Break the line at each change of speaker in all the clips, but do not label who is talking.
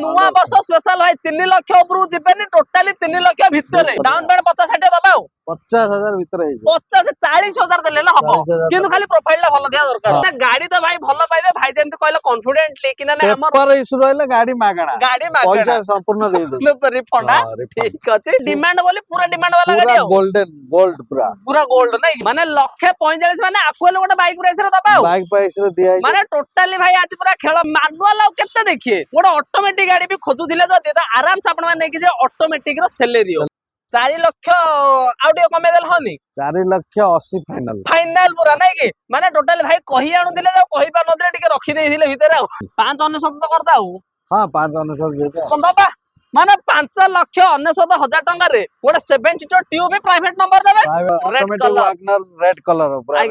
नुआ वर्ष स्पेशल भाई 3 लाख ऊपर जिबेनी टोटाली 3 लाख भितर डाउन पेमेंट 50 60 दबा
50,000 भितर
50 40,000 देले ना हबो
40,000
किंतु खाली प्रोफाइल ला भलो दिया दरकार ना गाड़ी तो भाई भलो पाइबे भाई जेंति कहले कॉन्फिडेंटली कि ना हमर
पेपर इशू रहले गाड़ी मागणा
गाड़ी मागणा
पैसा संपूर्ण दे दो
रिफंड ठीक अछि डिमांड बोली पूरा डिमांड वाला गाड़ी
पूरा गोल्डन गोल्ड पूरा
गोल्ड नहीं माने 145 माने आकुल गोटे बाइक प्राइस रे दबा
बाइक प्राइस रे दिया
माने टोटली भाई आज पूरा खेल मानुअल आ केते देखिए गोटे ऑटोमेटिक गाड़ी भी खोजुथिले तो देता आराम से आपण माने कि जे ऑटोमेटिक रो सेलेरियो 4 लाख आउटे कमे देल हनी
4,80,000 फाइनल
फाइनल पूरा नहीं कि माने टोटली भाई कहि आनु दिले जो कहि पा नदरे टिके रखि देथिले भितरे 5,99 करदा
हां 5,99 दे दे
दबा माने 5,99,000 टंका रे गोटे 7 सीटर ट्यूब भी प्राइवेट नंबर देबे
ऑटोमेटिक वैगनर रेड कलर पूरा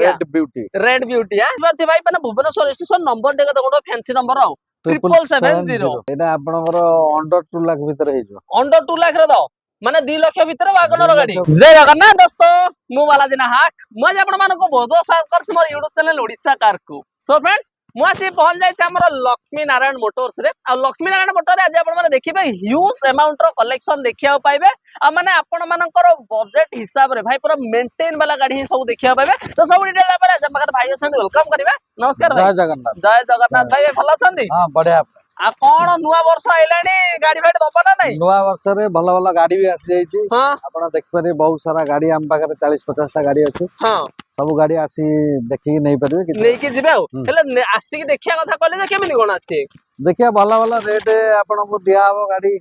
रेड ब्यूटी
हां बरती भाई माने भुवनेश्वर स्टेशन नंबर देगा तो गोटे फैंसी नंबर आ 770
एटा आपनकर अंडर 2 लाख भितर हे जो
अंडर 2 लाख रे दो माने 2 लाख भितर वागनर गाड़ी जय जगन्नाथ दोस्तों मु बालाजी नाहक मु आज आपण मानको बहुत बहुत स्वागत करछ मोर YouTube चैनल ओडिसा कार को सो फ्रेंड्स मु आसी पहुंच जाय छ हमर लक्ष्मी नारायण मोटर्स रे आ लक्ष्मी नारायण मोटर रे आज आपण माने देखिबे ह्यूज अमाउंट रो कलेक्शन देखिया पाइबे आ माने आपण मानकर बजट हिसाब रे भाई पूरा मेंटेन वाला गाड़ी ही सब देखिया पाइबे तो सब डिटेल पर आज हम भाई अछन वेलकम करिबा नमस्कार भाई जय जगन्नाथ भाई भलो छंदी
हां बढ़िया
आ कोन नुवा वर्ष आइलानी गाड़ी फाड़ी दबा ना नहीं
नुवा वर्ष रे भलो भलो गाड़ी भी आसी जाई छी
हां
आपण देख पारे बहुत सारा गाड़ी हम पाकर 40-50 टा गाड़ी अछि
हां
सब गाड़ी आसी देखि नहीं परबे कि
नहीं कि जिबे हेले आसी कि देखिया कथा कहले जे केमिनि कोन आसी
देखिया भलो भलो रेट आपण को दिया हो गाड़ी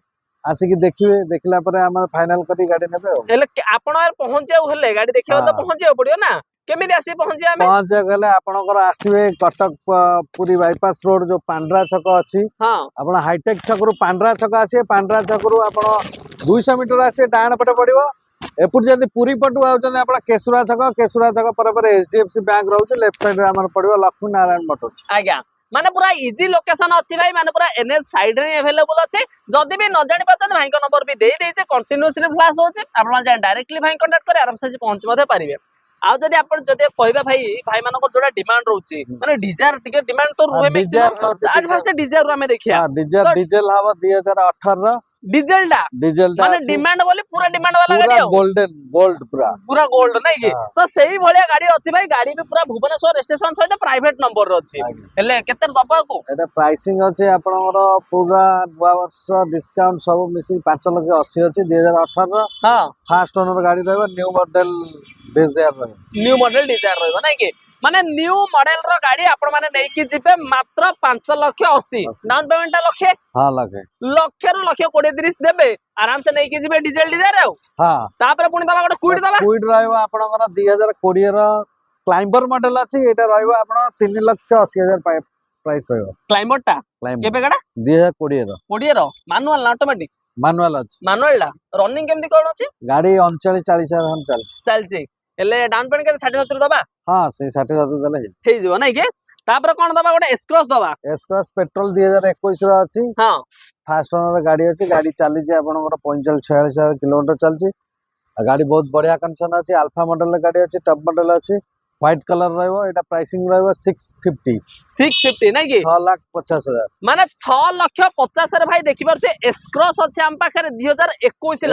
आसी कि देखिबे देखला परे हमर फाइनल करी गाड़ी नेबे
हेले आपण यार पहुंचे हेले गाड़ी देखियो तो पहुंचे पड़ियो ना केमिति आसी पहुंचे हमें
पहुंचे गले आपनकर आसीबे कटक पुरी बाईपास रोड जो पांड्रा छक अछि
हां
आपण हाईटेक छक रु पांड्रा छक आसी पांड्रा छक रु आपण 200 मीटर आसी डाण पटे पड़िबो एपुर जदी पुरी पटु आउचन आपण केसुरा छक पर एचडीएफसी बैंक रहउछ लेफ्ट साइड रे हमर पड़िबो लक्ष्मी नारायण मोटर्स
आज्ञा माने पूरा इजी लोकेशन अछि भाई माने पूरा एनएच साइड रे अवेलेबल अछि जदी भी न जानि पछन भाई को नंबर भी देई देइछे कंटीन्यूअसली फ्लैश होछि आपण जा डायरेक्टली भाई कांटेक्ट करे आराम से पहुंच मते पारिबे आ जदी आपण जदी कहबा भाई मानको जोडा डिमांड रहउछि माने डिजायर टिके डिमांड तो रुहे मैक्सिमम आज फर्स्ट डिजायर हमें देखिया
हां डीजल हवा 2018
डीजल माने डिमांड बोली पूरा डिमांड वाला गाड़ी हो
गोल्डन गोल्ड पूरा
गोल्ड नहीं कि तो सही भलिया गाड़ी अछि भाई गाड़ी भी पूरा भुवनेश्वर स्टेशन सहित प्राइवेट नंबर रो अछि हेले केते दबा को
एटा प्राइसिंग अछि आपनकर पूरा नुवा वर्ष डिस्काउंट सब मिसी 5,80,000 अछि 2018
हां
फर्स्ट ओनर गाड़ी रहबो न्यू मॉडल
डिजायर रहबो नहीं कि माने न्यू मॉडल रो गाड़ी आपण माने नै कि जिबे मात्र 5,80,000 डाउन पेमेंट लक्षे
हां लगे
लक्षे रु लक्षे 20-30 देबे आराम से नै कि जिबे डीजल डिजायर हां तापर पुनी दबा गोटे क्विड
रहबो आपनकर 2020 रो क्लाइंबर मॉडल अछि एटा रहबो आपण 3,80,000 प्राइस रहबो
क्लाइंबर टा केबे गाडा
2020
रो मानुअल ना ऑटोमेटिक
मानुअल अछि
मानुअल ला रनिंग केमति कोन अछि
गाड़ी 39-40,000 हम चलछि
एले डाउन पेमेंट के 60-70 दबा
हां से 60-70 दले
हे जबो नै के तापर कोन दबा गोटे एस-क्रॉस दबा
एस-क्रॉस पेट्रोल 2021 रो अछि
हां
फास्ट ओनर गाड़ी अछि गाड़ी चली जे आपनकर 45-46 किलोमीटर चलछि गाड़ी बहुत बढ़िया कंडीशन अछि अल्फा मॉडल गाड़ी अछि टॉप मॉडल अछि व्हाइट कलर रहबो एटा प्राइसिंग रहबो 650
नै कि
6,50,000
माने 6,50,000 रे भाई देखि परते एस-क्रॉस अछि हम पाखरे 2021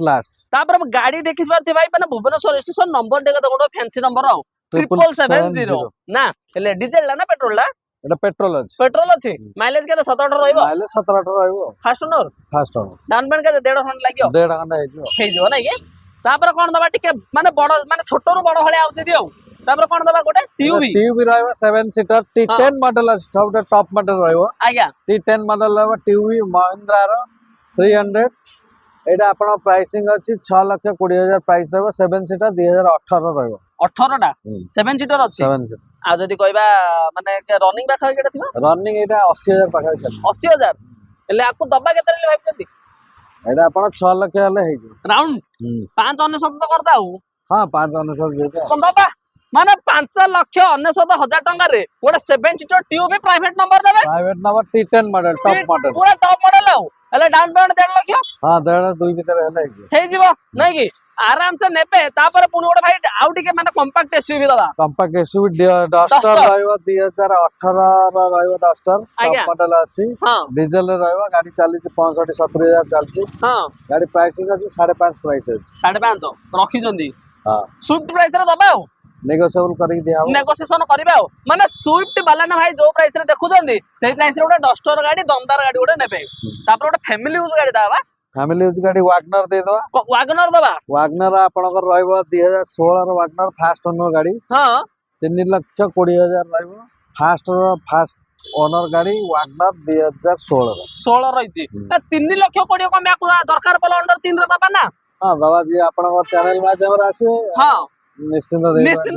लास्ट तापर गाड़ी देखि परते भाई माने भुवनेश्वर स्टेशन नंबर देगा तो गोटे फैंसी नंबर आ 770 ना हेले डीजल ला ना पेट्रोल ला
एटा पेट्रोल अछि
माइलेज के 17-18 रहइबो
माइलेज 17-18 रहइबो
फास्ट ओनर डाउन पेमेंट के 1.5 घंटा लागियो
1.5 घंटा हे
जो नै के तापर कोन दबा टिके माने बड़ माने छोटो रु बड़ हले आउछि दियो तापर कोन दबा गोटे टीयूबी
रहबो 7 सीटर T10 मॉडल अछि सबटा टॉप मॉडल रहबो
आज्ञा
T10 मॉडल रहबो टीयूबी महिंद्रा रो 300 एटा आपण प्राइसिंग अछि 6,20,000 प्राइस रहबो 7 सीटर 2018 रहबो
18 टा 7 सीटर अछि
7 सीटर
आ जदी कहबा माने रनिंग बाखा केटा थिबा
रनिंग एटा 80,000 पाखा
80,000 एले आकु दबा केते ले भाबचंती
एटा आपण 6 लाख हेले हे
राउंड 5,99 कर दाऊ
हां 5,99 दे दे
कोन दबा ମାନେ 5,99,000 ଟଙ୍କା ରେ ଗୋଟେ 7 सीटर ट्यूब प्राइवेट नंबर देबे
private number T10 model top model
पूरा टॉप मॉडल आउ हेले डाउन पेमेंट 1.5 लाख
हां 1.5 भीतर
हे जीवो नै कि आराम से नेबे तापर पुनी गोटे भाई आउ टिके माने कॉम्पैक्ट एसयूवी दबा
कॉम्पैक्ट एसयूवी डस्टर रहइबो 2018 रो रहइबो डस्टर
आज्ञा।
टॉप मॉडल अछि
हां
डीजल रे रहइबो गाड़ी चाली 65-70,000 चालची
हां
गाड़ी प्राइसिंग अछि 5.5 प्राइस अछि
5.5 रखी जंदी
हां
स्विफ्ट प्राइस रे दबा आउ
नेगोशिएबल करी दिया हो
नेगोशिएशन करिबा आउ माने स्विफ्ट वाला ना भाई जो प्राइस रे देखु जंदी सेही प्राइस रे गोटे डस्टर गाड़ी दमदार गाड़ी गोटे नेबे तापर गोटे फैमिली यूज गाड़ी दाबा
फैमिली यूज गाड़ी वागनर दे दवा
वागनर दबा
वागनर आपनकर रहइबो 2016 रो वागनर फास्ट ओनर गाड़ी
हां
3,20,000 रहइबो फास्ट ओनर गाड़ी वागनर 2016 रो
16 रहिची 3 लाख कोडी को मैं दरकार पला अंडर 3 रे दबा ना
हां दवा जी आपनकर चैनल माध्यम रे आसीबे
हां
निश्चिंत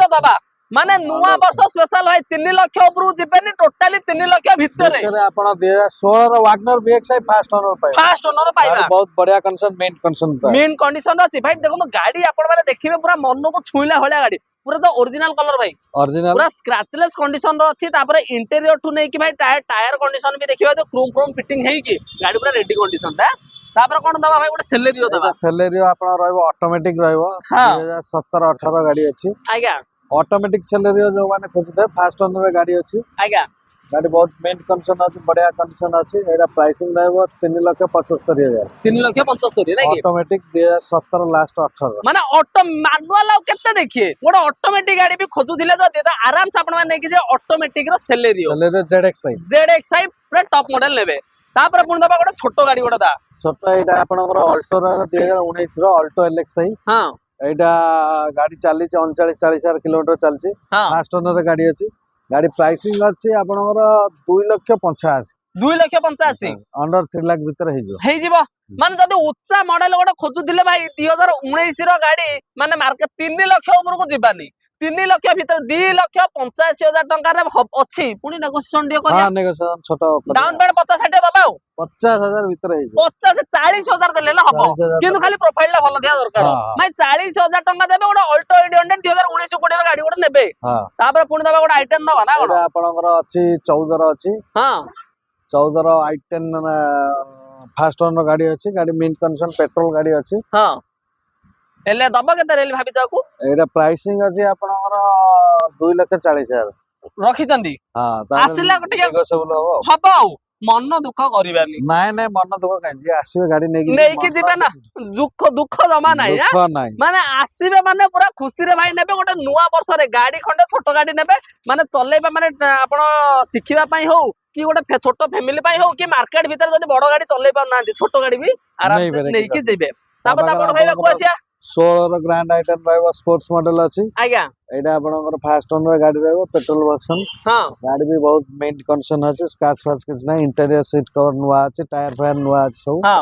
दबा माने नुवा वर्ष स्पेशल भाई 3 लाख ऊपर जिबेनी टोटली 3 लाख भितरे
आपण 2016 रो वागनर बीएक्सआई फास्ट ओनर
पाइबा
बहुत बढ़िया कंडीशन मेन
कंडीशन अछि भाई देखो गाड़ी आपण माने देखिबे पूरा मन को छुइला होला गाड़ी पूरा तो ओरिजिनल कलर भाई
ओरिजिनल
पूरा स्क्रैचलेस कंडीशन रो अछि तापर इंटीरियर टू नै कि भाई टायर कंडीशन भी देखिबा तो क्रोम फिटिंग है कि गाड़ी पूरा रेडी कंडीशन ता तापर कोन दबा भाई गोटे सेलेरियो दबा
सेलेरियो आपण रहइबो ऑटोमेटिक रहइबो 2017-18 गाड़ी अछि
आज्ञा
ऑटोमेटिक सेलेरियो जो माने खोजते फास्ट ओनर गाड़ी अछि
आज्ञा
गाड़ी बहुत मेन कंडीशन अछि बढ़िया कंडीशन अछि एडा प्राइसिंग रहइबो 3,75,000
3,75,000 नै कि
ऑटोमेटिक 2017 लास्ट 18
माने ऑटो मैनुअल केते देखिए गोटे ऑटोमेटिक गाड़ी भी खोजुथिले तो आराम से आपण माने कि जे ऑटोमेटिक रो सेलेरियो ZXi पूरा टॉप मॉडल लेबे तापर पुन दबा गोटे छोटो गाड़ी गोटे दा
छोटो एटा आपनकर अल्टो रो 2019 रो अल्टो LXi
हां
एटा गाड़ी चाली 39-40,000 किलोमीटर चलची फास्ट ओनर गाड़ी अछि गाड़ी प्राइसिंग अछि आपनकर 2,85,000
2,85,000
अंडर 3 लाख भीतर
हे जीवो माने जदी उच्चा मॉडल गोटे खोजुथिले भाई 2019 रो गाड़ी माने मार्केट 3 लाख ऊपर को जिबानी 3 लाख भीतर 2,85,000 टंका रे अछि पुनी नेगोशिएशन दियो करिया
हां नेगोशिएशन छोटो
डाउन पेमेंट 50-60 दबा
50,000 भीतर
50-40,000 देले ना हबो किंतु खाली प्रोफाइल ला भलो दिया दरकार भाई 40,000 टंका देबे गोटे अल्टो 800 2019 कोडी गाड़ी गोटे नेबे तापर पुनी दबा गोटे i10 दबा ना
एटा आपनकर अछि 14 रो अछि
हां
14 रो i10 फास्ट ओनर गाड़ी अछि गाड़ी मेन कंडीशन पेट्रोल गाड़ी अछि
हां एले दबा केते रेल भाबी जाकू
एटा प्राइसिंग अछि आपनकर 2,40,000
रखी चंदी
हां
आसिला गोटे
नेगोशिएबल
हबो मन दुख करिबानी
नाय मन दुख काई जे आसीबे गाड़ी
नेकी जिबे ना दुख जमा नाही माने आसीबे माने पूरा खुशी रे भाई नेबे गोटे नुवा वर्ष रे गाड़ी खंडे छोटो गाड़ी नेबे माने चलेबा माने आपण शिखिबा पई हो कि गोटे छोटो फैमिली पई हो कि मार्केट भीतर जदी बड़ गाड़ी चलै पाउ नांती छोटो गाड़ी भी आराम से नेकी जिबे तापर आपण भाई को आसिया
16 रो ग्रैंड आइटम रहबो स्पोर्ट्स मॉडल अछि
आज्ञा
एटा आपनकर फास्ट ओनर गाड़ी रहबो पेट्रोल वर्जन
हां
गाड़ी भी बहुत मेन कंडीशन अछि स्क्रैच फाच किछ नै इंटीरियर सीट कवर नुवा अछि टायर फायर नुवा अछि सब
हां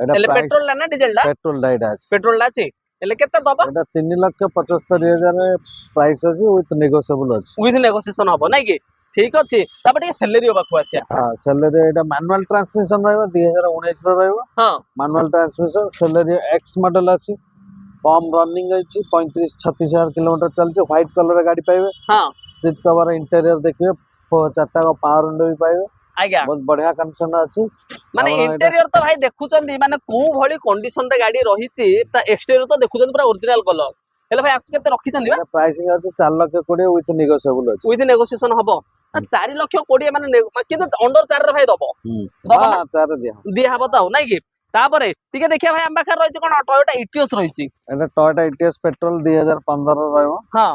एटा
एले पेट्रोल ला ना डीजल ला
पेट्रोल डाइट अछि
पेट्रोल ला अछि एले केते दबा
एटा 3,75,000 प्राइस अछि विथ नेगोशिएबल अछि
विथ नेगोशिएशन हबो नै कि ठीक अछि तापर टे सेलेरियो बाकू आसिया
हां सेलेरियो एटा मैनुअल ट्रांसमिशन रहबो 2019 रो रहबो
हां
manual transmission Celerio x model अछि कम रनिंग अछि 35-36,000 किलोमीटर चलचे व्हाइट कलर गाड़ी पाइबे
हां
सीट कवर इंटीरियर देखिए चारटा का पावर विंडो भी पाइबे
आज्ञा
बहुत बढ़िया कंडीशन अछि
माने इंटीरियर तो भाई देखुचंदी माने को भली कंडीशन रे गाड़ी रहिची ता एक्सटीरियर तो देखुचंदी पूरा ओरिजिनल कलर हेले भाई आपके केते रखिचंदी बा
प्राइसिंग अछि 4,20,000 विथ नेगोशिएबल अछि
विथ नेगोशिएशन हबो 4,20,000 माने किंतु अंडर 4 रे भाई दबो
हां 4
दिया हबो त नै कि तापरे टिके देखिया भाई हम पाखर रहिछ कोन टोयोटा इटियोस रहिची
एटा टोयोटा इटियोस पेट्रोल 2015 रो रहबो
हां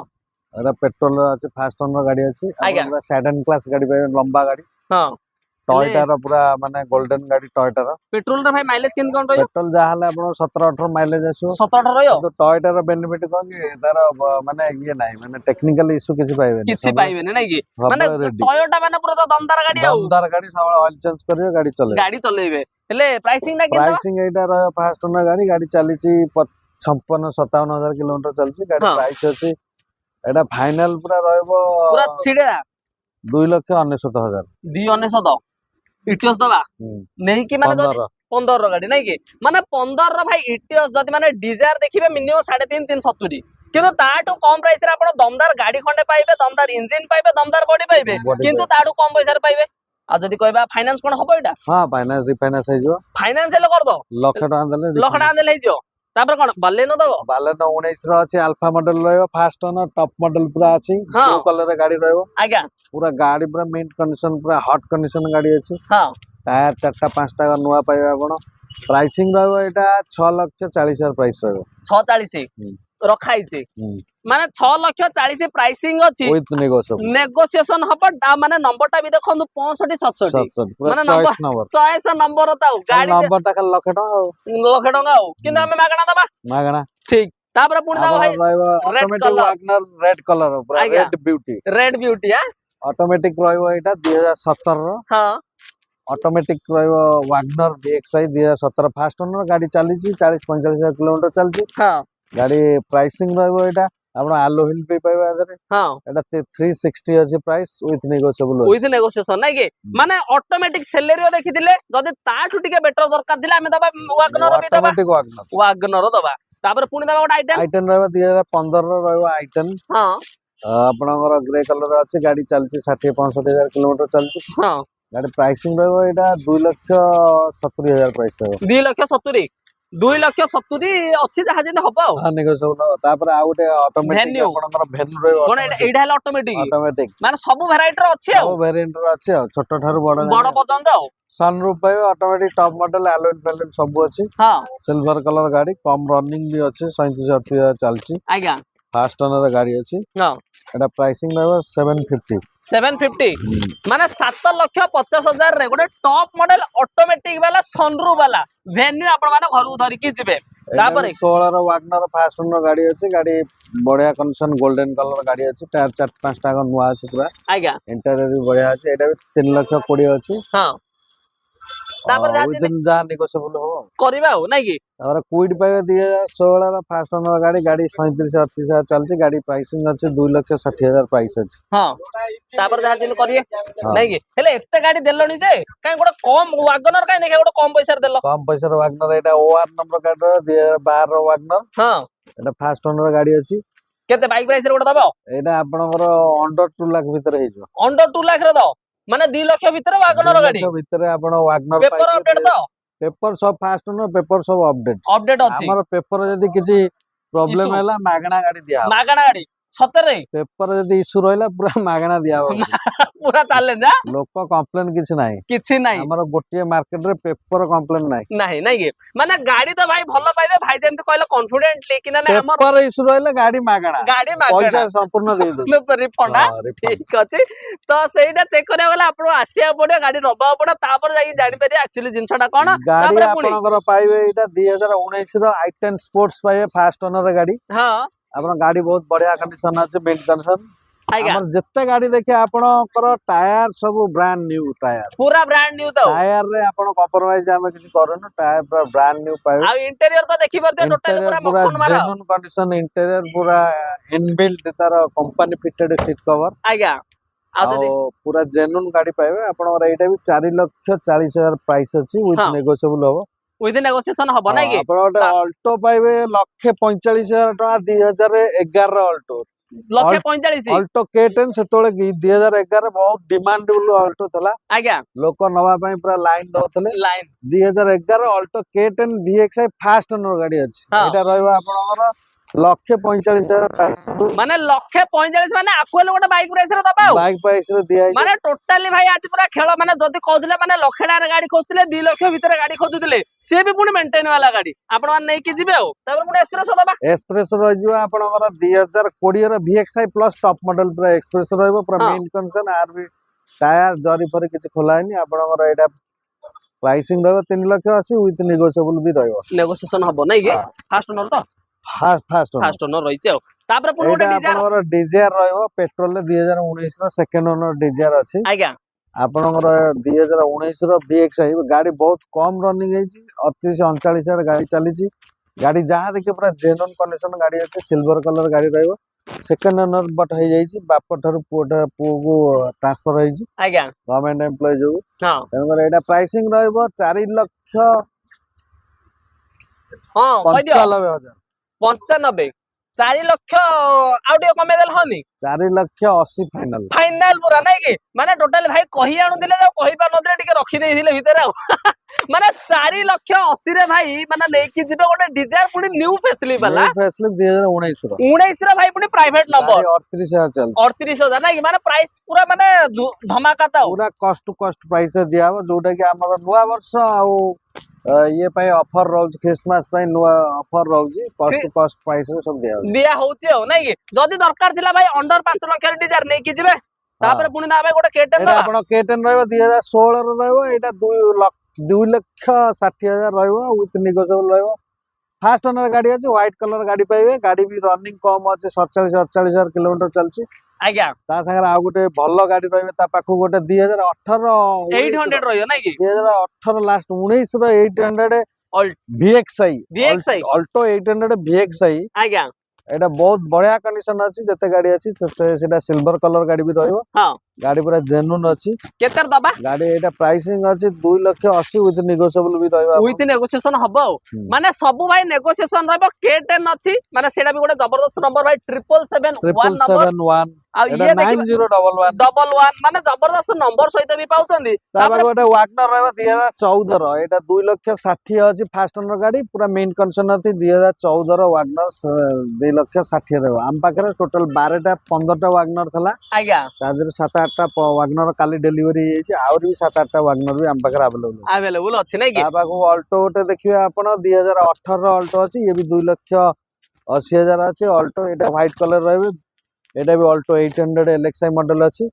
एटा पेट्रोल अछि फास्ट ओनर गाड़ी अछि पूरा सेडान क्लास गाड़ी पाइबे लंबा गाड़ी
हां
टोयोटा रो पूरा माने गोल्डन गाड़ी टोयोटा रो
पेट्रोल रे भाई माइलेज केन कोन रहियो
पेट्रोल जाहले आपण 17-18 माइलेज आसो
17-18 रहियो
तो टोयोटा रो बेनिफिट कोन कि तार माने ये नाही माने टेक्निकल इशू किछि पाइबे
नै कि माने टोयोटा माने पूरा तो दमदार गाड़ी आउ
दमदार गाड़ी सब ऑयल चेंज करियो गाड़ी चलेबे
हेले प्राइसिंग ना
प्राइसिंग एटा रह फास्ट ओनर गाड़ी चलीची 56-57,000 किलोमीटर चलची गाड़ी प्राइस अछि एटा फाइनल पूरा रहबो
पूरा छिडा
2,99,000
2,99 इटियोस दबा नै कि माने 15 रो गाड़ी नै कि माने 15 रो भाई इटियोस जदी माने डिजायर देखिबे मिनिमम 3.5-370 কিন্তু ତାଠୁ କମ ପ୍ରାଇସ ରେ ଆପଣ ଦମଦାର ଗାଡି ଖଣ୍ଡେ ପାଇବେ, ଦମଦାର ଇଞ୍ଜିନ ପାଇବେ, ଦମଦାର ବଡି ପାଇବେ, କିନ୍ତୁ ତାଠୁ କମ ପଇସାରେ ପାଇବେ। ଆଉ ଯଦି କହିବା ଫାଇନାନ୍ସ କଣ ହବ ଏଇଟା?
ହଁ ଫାଇନାନ୍ସ ରିଫାଇନାନ୍ସ ହେଇଯିବ।
ଫାଇନାନ୍ସ ହେଲେ କରିଦବ,
ଲକ୍ଷ ଟଙ୍କା ଦେଲେ
ଲକ୍ଷ ଟଙ୍କା ଦେଲେ ହେଇଯିବ। ତାପରେ କଣ ବାଲେନୋ ଦବ?
ବାଲେନୋ 19 ର ଅଛି, ଆଲଫା ମଡେଲ ରହିବ, ଫାଷ୍ଟ ଓନର ଟପ ମଡେଲ ପୁରା ଅଛି,
ହଁ।
ବ୍ଲୁ କଲର ରେ ଗାଡି ରହିବ।
ଆଜ୍ଞା
ପୁରା ଗାଡି ପୁରା ମିଣ୍ଟ କଣ୍ଡିସନ, ପୁରା ହଟ୍ କଣ୍ଡିସନ ଗାଡି ଅଛି।
ହଁ
टायर 4टा 5टा ନୂଆ ପାଇବେ ଆପଣ। प्राइसिंग रहबो एटा 6,40,000 प्राइस रहबो।
640 रखा ହେଇଛି ମାନେ 6,40,000 प्राइसिंग ଅଛି
विथ नेगोशिएबल।
नेगोशिएशन हबो माने नंबर टा भी देखंतु 65 67
पूरा
माने
चॉइस नंबर
चॉइस नंबर ताऊ गाड़ी
नंबर टा खाली लाख टका
लाख टका आउ किंतु हमें मागणा दबा
मागणा
ठीक। तापर पुणी दबा भाई
रहबो ऑटोमेटिक वैगनर रेड कलर पूरा रेड ब्यूटी
हां
ऑटोमेटिक रहबो एटा 2017 रो।
हां
ऑटोमेटिक रहबो वैगनर VXI 2017 फास्ट ओनर गाड़ी चली 40-45,000 किलोमीटर चलची।
हां
गाड़ी प्राइसिंग रहबो एटा आपण आलो हिल पे पाइबा आदरे।
हां
एटा 360 अछि प्राइस विथ नेगोशिएशन
नै के माने ऑटोमेटिक सेलेरियो देखिथिले जदी ताठू टिके बेटर दरकार दिले हमें दबा वैगनर भी दबा
ऑटोमेटिक
वैगनर दबा। तापर पुणी दबा गोटे
आइटन रहबो 2015 रो रहबो आइटन।
हां
आपणकर ग्रे कलर अछि गाड़ी चलची 60-65,000 किलोमीटर चलची।
हां
गाड़ी प्राइसिंग रहबो एटा 2,70,000 प्राइस रहबो।
2,70,000 2,70,000 अछि जहा जने हबो
हां नेगोशिएबल। तापर आ गुटे ऑटोमेटिक आपणकर भेन्यू रहबो
कोन एडा हला
ऑटोमेटिक
माने सब वैरायटी रो अछि
सब वेरिएंट रो अछि छोटो ठारू बड़
पसंद आ
सनरूफ पाइबो ऑटोमेटिक टॉप मॉडल एलॉय वेलॉय सब अछि।
हां
सिल्वर कलर गाड़ी कम रनिंग भी अछि 37-38,000 चलची।
आज्ञा
फास्ट ओनर गाड़ी अछि।
हां
एटा प्राइसिंग रहबो 750
माने 7,50,000 रे गोटे टॉप मॉडल ऑटोमेटिक वाला सनरूफ वाला वेन्यू आपण माने घर को धरि की जिवे। तापर
16 रो वैगनर फास्ट ओनर गाड़ी अछि। गाड़ी बढ़िया कंडीशन गोल्डन कलर गाड़ी अछि। टायर 4-5टा नुआ अछि पूरा
आज्ञा
इंटीरियर भी बढ़िया अछि। एटा भी 3,20,000 अछि।
हां तापर
विदिन जा नेगोशिएबल हो
करबा हो नै की।
तापर क्विड पाइबे 2016 रो फास्ट ओनर गाड़ी 37-38,000 चलची। गाड़ी प्राइसिंग अछि 2,60,000 प्राइस अछि।
हां तापर जा जिन करिए नै की हेले एते गाड़ी देलनी जे काई गोटे कम वैगनर काई नै गोटे कम पैसा देलो।
कम पैसा रो वैगनर एटा OR नंबर गाड़ी रो 2012 रो वैगनर।
हां
एटा फास्ट ओनर गाड़ी अछि।
केते बाइक प्राइस रे गोटे दबो
एटा आपणकर अंडर 2 लाख भीतर हेजो।
अंडर 2 लाख रे दो माने 2 लाख भीतर वैगनर गाड़ी
2 लाख भीतर आपण वैगनर
पेपर अपडेट दो
पेपर सब फास्ट ओनर पेपर सब
अपडेट अछि।
हमर पेपर जदी किछि प्रॉब्लम
Issue.
हैला मागणा गाड़ी दिया
मागणा गाड़ी सतरे
पेपर जदी इशू रहला पूरा मागणा दिया
पूरा चैलेंज आ
लोक कंप्लेन किछि नाही
किछि नाही
हमर गोटिए मार्केट रे पेपर कंप्लेन नाही
नाही नाही के माने गाड़ी तो भाई भलो पाइबे भाई जेंत कहले कॉन्फिडेंटली कि ना हमर
पेपर इशू रहला गाड़ी मागणा पैसा संपूर्ण दे दो
रिफंड ठीक अछि। तो सेइडा चेक करे वाला आपन आसिया पड़े गाड़ी रबा पड़े तापर जाई जानि पेरे एक्चुअली जिंसटा कोन
गाड़ी आपनकर पाइबे एटा 2019 रो i10 स्पोर्ट्स पाइबे फास्ट ओनर गाड़ी।
हां
आपन गाड़ी बहुत बढ़िया कंडीशन अछि मेंट कंडीशन।
आइगा
हमर जत्ते गाड़ी देखि आपनकर टायर सब ब्रांड न्यू टायर
पूरा ब्रांड न्यू तो
टायर रे आपन कॉम्प्रोमाइज हम किछि करनु टायर पूरा ब्रांड न्यू पाइबे।
आ इंटीरियर तो देखि परते टोटली पूरा मक्खन मारा
जेन्युइन कंडीशन इंटीरियर पूरा इनबिल्ट तार कंपनी फिटेड सीट कवर
आइगा
आ पूरा जेन्युइन गाड़ी पाइबे। आपनकर एटा भी 4,40,000 प्राइस अछि विथ नेगोशिएबल हो
विद नेगोशिएशन हबो नै कि।
आपन ओटा अल्टो पाइबे 1,45,000 टका 2011 रो अल्टो
1,45,000
अल्टो K10 सेतोले 2011 बहुत डिमांडेबल अल्टो थला
आज्ञा
लोक नवा पई पूरा लाइन दउतले
line
2011 Alto K10 VXI first owner गाड़ी अछि। एटा रहबा आपनकर 1,45,000 प्राइस
माने 1,45,000 माने आकुल गोटे बाइक प्राइस रे दबा
बाइक प्राइस रे दिया
माने टोटली भाई आज पूरा खेल माने जदी कहउतले माने लक्षडार गाड़ी खोजतले 2 लाख भीतर गाड़ी खोजुतले से भी पुनी मेंटेन वाला गाड़ी आपण मान नै कि जिवे हो तापर पुनी एक्सप्रेस दबा
एक्सप्रेस रह जिवा आपनकर 2020 रो VXI प्लस टॉप मॉडल पूरा एक्सप्रेस रहबो पूरा मेन कंडीशन आर भी टायर जरी पर किछि खोलाइनी आपनकर एटा प्राइसिंग रहबो 3,80,000 विथ नेगोशिएबल भी रहबो
नेगोशिएशन हबो नै के फास्ट ओनर तो फास्ट ओनर रहिছে आ तापर पुनी गोटे डिजायर
आपनकर डिजायर रहबो पेट्रोल रे 2019 रो सेकंड ओनर डिजायर अछि।
आज्ञा
आपनकर 2019 रो VXI गाड़ी बहुत कम रनिंग हेछि 38-39,000 गाड़ी चलीछि। गाड़ी जहां देखि पूरा जेन्युइन कंडीशन गाड़ी अछि सिल्वर कलर गाड़ी रहबो सेकंड ओनर बट हे जाइछि बाप ठारू पुओ को ट्रांसफर हेछि
आज्ञा
गवर्नमेंट एम्प्लॉय जो
हां
तनकर एटा प्राइसिंग रहबो 4,95,000
95 4 ଲକ୍ଷ ଆଉ ଟିକେ କମେଇ ଦେଲେ ହନି
4,80,000 ଫାଇନାଲ।
फाइनाल पूरा नहीं कि माने टोटल भाई कही आनुथिले जो कहि पारनथिले टिके रखि देइथिले भितर आ माने 4,80,000 रे भाई माने लेकी जिबे गोटे डिजायर पुनी न्यू फेसलिप वाला
न्यू फेसलिप 2019 रो
19 रे भाई पुनी प्राइवेट नंबर
38,000 चल
38,000 नहीं कि माने प्राइस पूरा माने धमाका था
पूरा कॉस्ट टू कॉस्ट प्राइस दिया हो जोटा कि हमर नुवा वर्ष आउ ये पई ऑफर रोज क्रिसमस पई नुवा ऑफर रोज कॉस्ट टू कॉस्ट प्राइस रे सब
दिया होचे हो नहीं कि जदी दरकार थिला भाई अंडर 5 लाख रे डिजायर नहीं कि जिबे तापर पुनी ना भाई गोटे केटन
एटा आपण केटन रहबो 2016 रो रहबो एटा 2,60,000 रहबो विथ नेगोशिएबल रहबो। फास्ट ओनर गाड़ी अछि व्हाइट कलर गाड़ी पाइबे गाड़ी भी रनिंग कम अछि 47,000 किलोमीटर चलछि
आज्ञा
ता संगे आ गोटे भल्लो गाड़ी रहबे ता पाखु गोटे 2018
800 रहियो नहीं कि
2018 लास्ट 19 रो 800 VXI अल्टो 800 VXI
आज्ञा
एटा बहुत बढ़िया कंडीशन अछि जते गाड़ी अछि तते सेटा सिल्वर कलर गाड़ी भी रहबो।
हां
गाड़ी पूरा जेन्युइन अछि
केतर बाबा
गाड़ी एटा प्राइसिंग अछि 2,80,000 विथ नेगोशिएबल भी रहबो
विथ नेगोशिएशन हबो माने सब भाई नेगोशिएशन रहबो K10 अछि माने सेटा भी गोटे जबरदस्त नंबर भाई 777
777
आ
एटा
ये
9011
11 माने जबरदस्त नंबर सहित भी पाउचंदी
ताबा गोटे वागनर रहबो 2014 रो एटा 2,60,000 अछि फास्ट ओनर गाड़ी पूरा मेन कंडीशन अछि 2014 रो वागनर 2,60,000 रहबो हम पाखरे टोटल 12टा 15टा वागनर थला
आज्ञा
तादर 7-8टा वागनर काली डिलीवरी हेछि और भी 7-8टा वागनर भी हम पाखरे
अवेलेबल अछि नै कि
ताबाको अल्टो गोटे देखिबे आपण 2018 रो अल्टो अछि ये भी 2,80,000 अछि अल्टो एटा व्हाइट कलर रहबे एटा भी अल्टो 800 LXI मॉडल अछि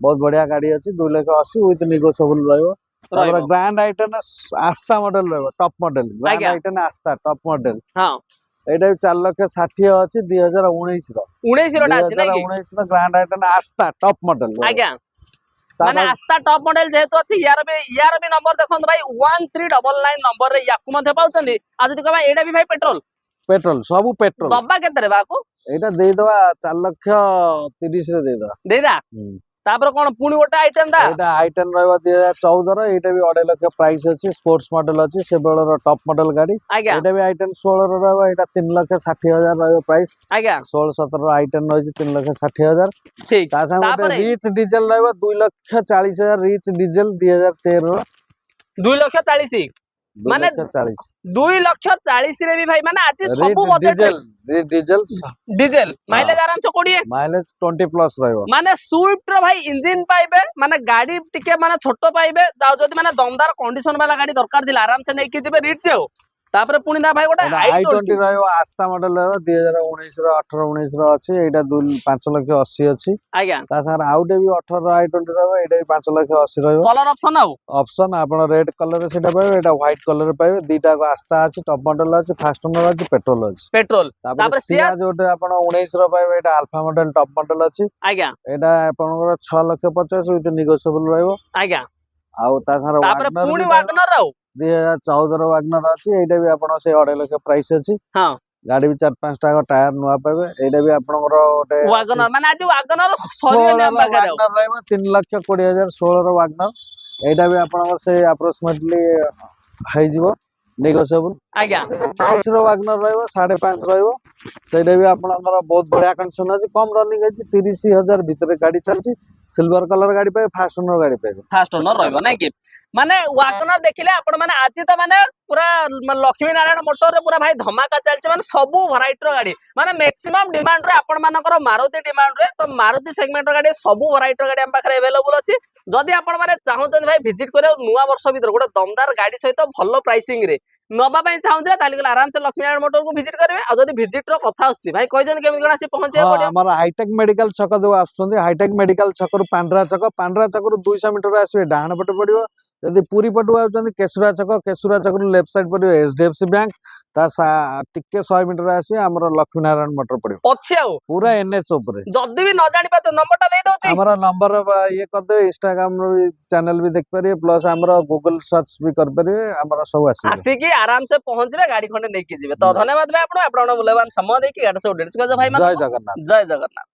बहुत बढ़िया गाड़ी अछि 2,80,000 विथ नेगोशिएबल रहबो। तापर ग्रैंड आइटन आस्था मॉडल रहबो टॉप मॉडल ग्रैंड आइटन आस्था टॉप मॉडल
हां
एटा भी 4,60,000 अछि 2019 रो
19 रो अछि नै कि
2019 रो ग्रैंड आइटन आस्था टॉप मॉडल
आज्ञा माने आस्था टॉप मॉडल जेहेतु अछि यार भी नंबर देखन भाई 1399 नंबर रे याकु मध्ये पाउचंदी आ जदी कहबा एडा भी भाई पेट्रोल
सब पेट्रोल
दब्बा केतरे बाकू
एटा देई दवा 4,30,000 रे
देदा तापर कोन पुनी गोटा आइटम दा
एटा आइटम रहबो 2014 रो एटा भी 2.5 लाख प्राइस अछि स्पोर्ट्स मॉडल अछि से बेलर टॉप मॉडल गाड़ी एटा भी आइटम 16 रो रहबो एटा 3,60,000 रहबो प्राइस
आज्ञा
16-17 रो आइटम रहै 3,60,000
ठीक
ता संग रिच डीजल रहबो 2,40,000 रिच डीजल 2013 रो
2,40,000 माने 2,40,000 रे भी भाई माने आज सब
डीजल
डीजल माइलेज आराम से कोडिए
माइलेज 20 प्लस रहबो
माने स्विफ्ट रो भाई इंजन पाइबे माने गाड़ी टिके माने छोटो पाइबे जाउ जदी माने दमदार कंडीशन वाला गाड़ी दरकार दिला आराम से नै कि जेबे रिच हो तापर पुनी ना भाई गोटा
i20 रहबो आस्था मॉडल रहबो 2019 रो 18-19 रो अछि एटा 5,80,000 अछि
आज्ञा
ता संग आउटे भी 18 रो i20 रहबो एटा भी 5,80,000 रहबो
कलर ऑप्शन आउ
ऑप्शन आपण रेड कलर रे सेटा पाइबे एटा व्हाइट कलर रे पाइबे दीटा को आस्था अछि टॉप मॉडल अछि फास्ट ओनर अछि पेट्रोल तापर सिया जोटे आपण 19 रो पाइबे एटा अल्फा मॉडल टॉप मॉडल अछि
आज्ञा
एटा आपनकर 6,50,000 विथ नेगोशिएबल रहबो
आज्ञा
आउ ता संग
तापर पुनी वागनर आउ
2014 रो वागनर अछि एटा भी आपण से 2.5 लाख प्राइस अछि हां गाड़ी भी 4-5 टा टायर नुवा पाबे एटा भी आपनकर ओटे
वागनर माने आज वागनर सरियो ने बागरे
वागनर रहबो 3,20,000 16 रो वागनर एटा भी आपनकर से अप्रोक्सीमेटली हाई जीवो नेगोशिएबल
आज्ञा
5 रो वागनर रहबो 5.5 रहबो सेटा भी आपनकर बहुत बढ़िया कंडीशन अछि कम रनिंग अछि 30,000 भीतर गाड़ी चलछि सिल्वर कलर गाड़ी पे फास्ट ओनर गाड़ी पे
फास्ट ओनर रहबो नै कि माने वागनर देखिले आपण माने आज तो माने पूरा लक्ष्मी नारायण मोटर रे पूरा भाई धमाका चलছে माने सब वैरायटी रो गाड़ी माने मैक्सिमम डिमांड रे आपण मानकर मारुति डिमांड रे तो मारुति सेगमेंट रो गाड़ी सब वैरायटी रो गाड़ी हम पाखरे अवेलेबल अछि जदी आपण माने चाहउछन भाई विजिट करे नुवा वर्ष भीतर गोटे दमदार गाड़ी सहित भलो प्राइसिंग रे नबा पई चाहउते ताली आराम से लक्ष्मी नारायण मोटर को विजिट करबे आ जदी विजिट रो कथा अछि भाई कहि जन केमि कोन आसी पहुंचे
पड़ियो हमर हाईटेक मेडिकल छक दो आछुंदी हाईटेक मेडिकल छक रु पांड्रा छक रु 200 मीटर आसीबे डाहण पटे पड़ियो यदि पूरी पटु आउछन केसुरा छक रु लेफ्ट साइड पड़ियो एचडीएफसी बैंक ता टिके 100 मीटर आसीबे हमर लक्ष्मी नारायण मोटर पड़ियो अछि आउ पूरा एनएच ऊपर जदी भी न जानि पाछ नंबर ता दे दोछि हमर नंबर ये कर दे इंस्टाग्राम रो चैनल भी देख परिए प्लस हमर गूगल सर्च भी कर परिए हमर सब आसी कि आराम से पहुंचबे गाड़ी खंडे नै कि जिवे तो धन्यवाद भाई आपण मूल्यवान समय दे कि गाड़ी से उडेट्स भाई जय जगन्नाथ।